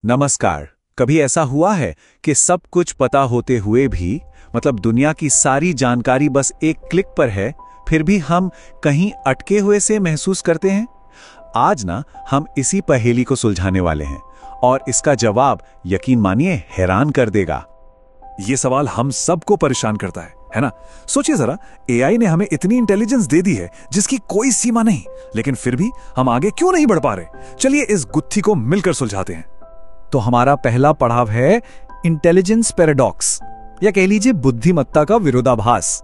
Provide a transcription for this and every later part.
नमस्कार। कभी ऐसा हुआ है कि सब कुछ पता होते हुए भी मतलब दुनिया की सारी जानकारी बस एक क्लिक पर है, फिर भी हम कहीं अटके हुए से महसूस करते हैं? आज ना हम इसी पहेली को सुलझाने वाले हैं और इसका जवाब यकीन मानिए हैरान कर देगा। ये सवाल हम सबको परेशान करता है ना? सोचिए जरा, एआई ने हमें इतनी इंटेलिजेंस दे दी है जिसकी कोई सीमा नहीं, लेकिन फिर भी हम आगे क्यों नहीं बढ़ पा रहे? चलिए इस गुत्थी को मिलकर सुलझाते हैं। तो हमारा पहला पड़ाव है इंटेलिजेंस पैराडॉक्स, या कह लीजिए बुद्धिमत्ता का विरोधाभास।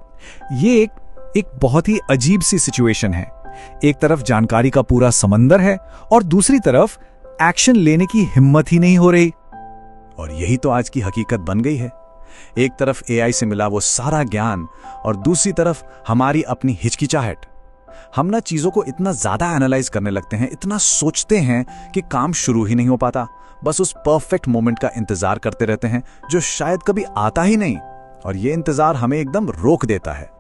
ये एक बहुत ही अजीब सी सिचुएशन है। एक तरफ जानकारी का पूरा समंदर है और दूसरी तरफ एक्शन लेने की हिम्मत ही नहीं हो रही। और यही तो आज की हकीकत बन गई है। एक तरफ एआई से मिला वो सारा ज्ञान और दूसरी तरफ हमारी अपनी हिचकिचाहट। हम ना चीजों को इतना ज्यादा एनालाइज करने लगते हैं, इतना सोचते हैं कि काम शुरू ही नहीं हो पाता। बस उस परफेक्ट मोमेंट का इंतजार करते रहते हैं जो शायद कभी आता ही नहीं, और ये इंतजार हमें एकदम रोक देता है।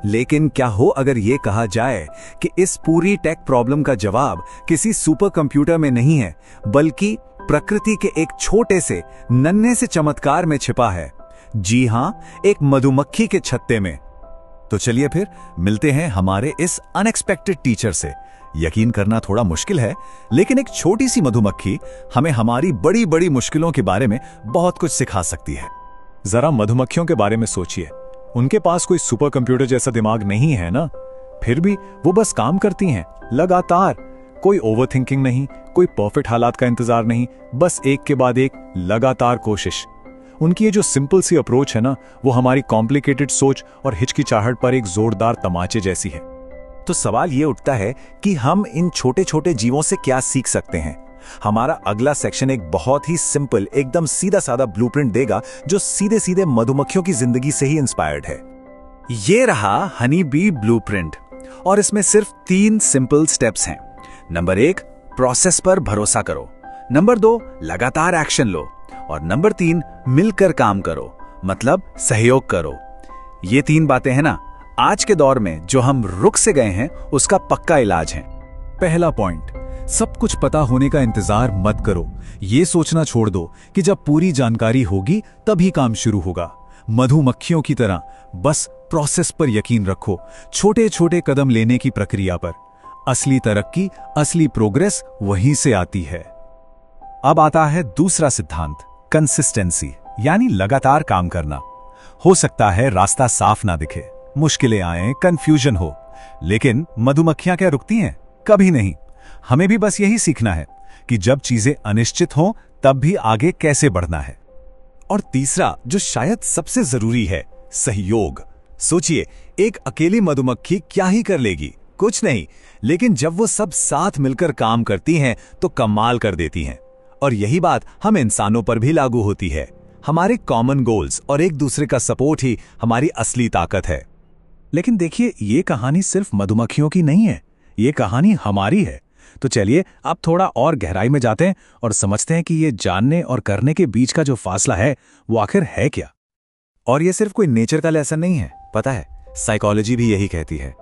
लेकिन क्या हो अगर ये कहा जाए कि इस पूरी टेक प्रॉब्लम का जवाब किसी सुपर कंप्यूटर में नहीं है, बल्कि प्रकृति के एक छोटे से नन्हे से चमत्कार में छिपा है। जी हां, एक मधुमक्खी के छत्ते में। तो चलिए फिर मिलते हैं हमारे इस अनएक्सपेक्टेड टीचर से। यकीन करना थोड़ा मुश्किल है, लेकिन एक छोटी सी मधुमक्खी हमें हमारी बड़ी बड़ी मुश्किलों के बारे में बहुत कुछ सिखा सकती है। जरा मधुमक्खियों के बारे में सोचिए। उनके पास कोई सुपर कंप्यूटर जैसा दिमाग नहीं है ना, फिर भी वो बस काम करती हैं लगातार। कोई ओवरथिंकिंग नहीं, कोई परफेक्ट हालात का इंतजार नहीं, बस एक के बाद एक लगातार कोशिश। उनकी ये जो सिंपल सी अप्रोच है ना, वो हमारी कॉम्प्लिकेटेड सोच और हिचकिचाहट पर एक जोरदार तमाचे जैसी है। तो सवाल ये उठता है कि हम इन छोटे छोटे जीवों से क्या सीख सकते हैं। हमारा अगला सेक्शन एक बहुत ही सिंपल, एकदम सीधा साधा ब्लूप्रिंट देगा जो सीधे सीधे मधुमक्खियों की जिंदगी से ही इंस्पायर्ड है। ये रहा हनी बी ब्लूप्रिंट, और इसमें सिर्फ 3 सिंपल स्टेप्स हैं। नंबर 1, प्रोसेस पर भरोसा करो। नंबर 2, लगातार एक्शन लो। और नंबर 3, मिलकर काम करो, मतलब सहयोग करो। ये 3 बातें हैं ना, आज के दौर में जो हम रुक से गए हैं उसका पक्का इलाज है। पहला पॉइंट, सब कुछ पता होने का इंतजार मत करो। ये सोचना छोड़ दो कि जब पूरी जानकारी होगी तभी काम शुरू होगा। मधुमक्खियों की तरह बस प्रोसेस पर यकीन रखो, छोटे छोटे कदम लेने की प्रक्रिया पर। असली तरक्की, असली प्रोग्रेस वहीं से आती है। अब आता है दूसरा सिद्धांत, कंसिस्टेंसी, यानी लगातार काम करना। हो सकता है रास्ता साफ ना दिखे, मुश्किलें आए, कंफ्यूजन हो, लेकिन मधुमक्खियां क्या रुकती हैं? कभी नहीं। हमें भी बस यही सीखना है कि जब चीजें अनिश्चित हों तब भी आगे कैसे बढ़ना है। और तीसरा, जो शायद सबसे जरूरी है, सहयोग। सोचिए, एक अकेली मधुमक्खी क्या ही कर लेगी? कुछ नहीं। लेकिन जब वो सब साथ मिलकर काम करती हैं तो कमाल कर देती हैं। और यही बात हम इंसानों पर भी लागू होती है। हमारे कॉमन गोल्स और एक दूसरे का सपोर्ट ही हमारी असली ताकत है। लेकिन देखिए, ये कहानी सिर्फ मधुमक्खियों की नहीं है, ये कहानी हमारी है। तो चलिए अब थोड़ा और गहराई में जाते हैं और समझते हैं कि ये जानने और करने के बीच का जो फासला है वो आखिर है क्या। और ये सिर्फ कोई नेचर का लेसन नहीं है, पता है, साइकोलॉजी भी यही कहती है।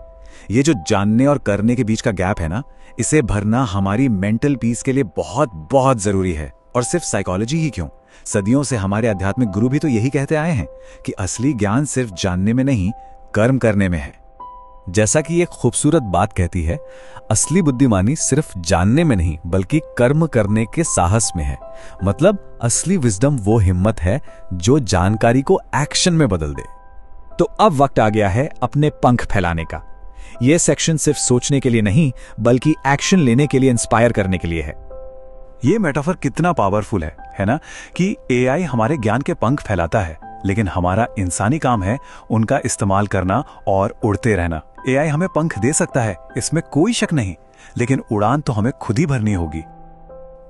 ये जो जानने और करने के बीच का गैप है ना, इसे भरना हमारी मेंटल पीस के लिए बहुत बहुत जरूरी है। और सिर्फ साइकोलॉजी ही क्यों, सदियों से हमारे आध्यात्मिक गुरु भी तो यही कहते आए हैं कि असली ज्ञान सिर्फ जानने में नहीं, कर्म करने में है। जैसा कि एक खूबसूरत बात कहती है, असली बुद्धिमानी सिर्फ जानने में नहीं बल्कि कर्म करने के साहस में है। मतलब असली विजडम वो हिम्मत है जो जानकारी को एक्शन में बदल दे। तो अब वक्त आ गया है अपने पंख फैलाने का। यह सेक्शन सिर्फ सोचने के लिए नहीं बल्कि एक्शन लेने के लिए, इंस्पायर करने के लिए है। ये मेटाफर कितना पावरफुल है ना, कि एआई हमारे ज्ञान के पंख फैलाता है, लेकिन हमारा इंसानी काम है उनका इस्तेमाल करना और उड़ते रहना। एआई हमें पंख दे सकता है, इसमें कोई शक नहीं, लेकिन उड़ान तो हमें खुद ही भरनी होगी।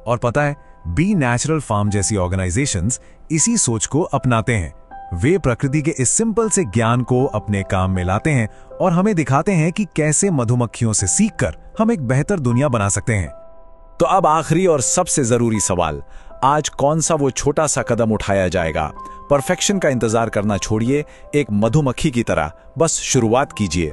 और पता है, बी नेचुरल फार्म जैसी ऑर्गेनाइजेशंस इसी सोच को अपनाते हैं। वे प्रकृति के इस सिंपल से ज्ञान को अपने काम में लाते हैं और हमें दिखाते हैं कि कैसे मधुमक्खियों से सीखकर हम एक बेहतर दुनिया बना सकते हैं। तो अब आखिरी और सबसे जरूरी सवाल, आज कौन सा वो छोटा सा कदम उठाया जाएगा? परफेक्शन का इंतजार करना छोड़िए, एक मधुमक्खी की तरह बस शुरुआत कीजिए।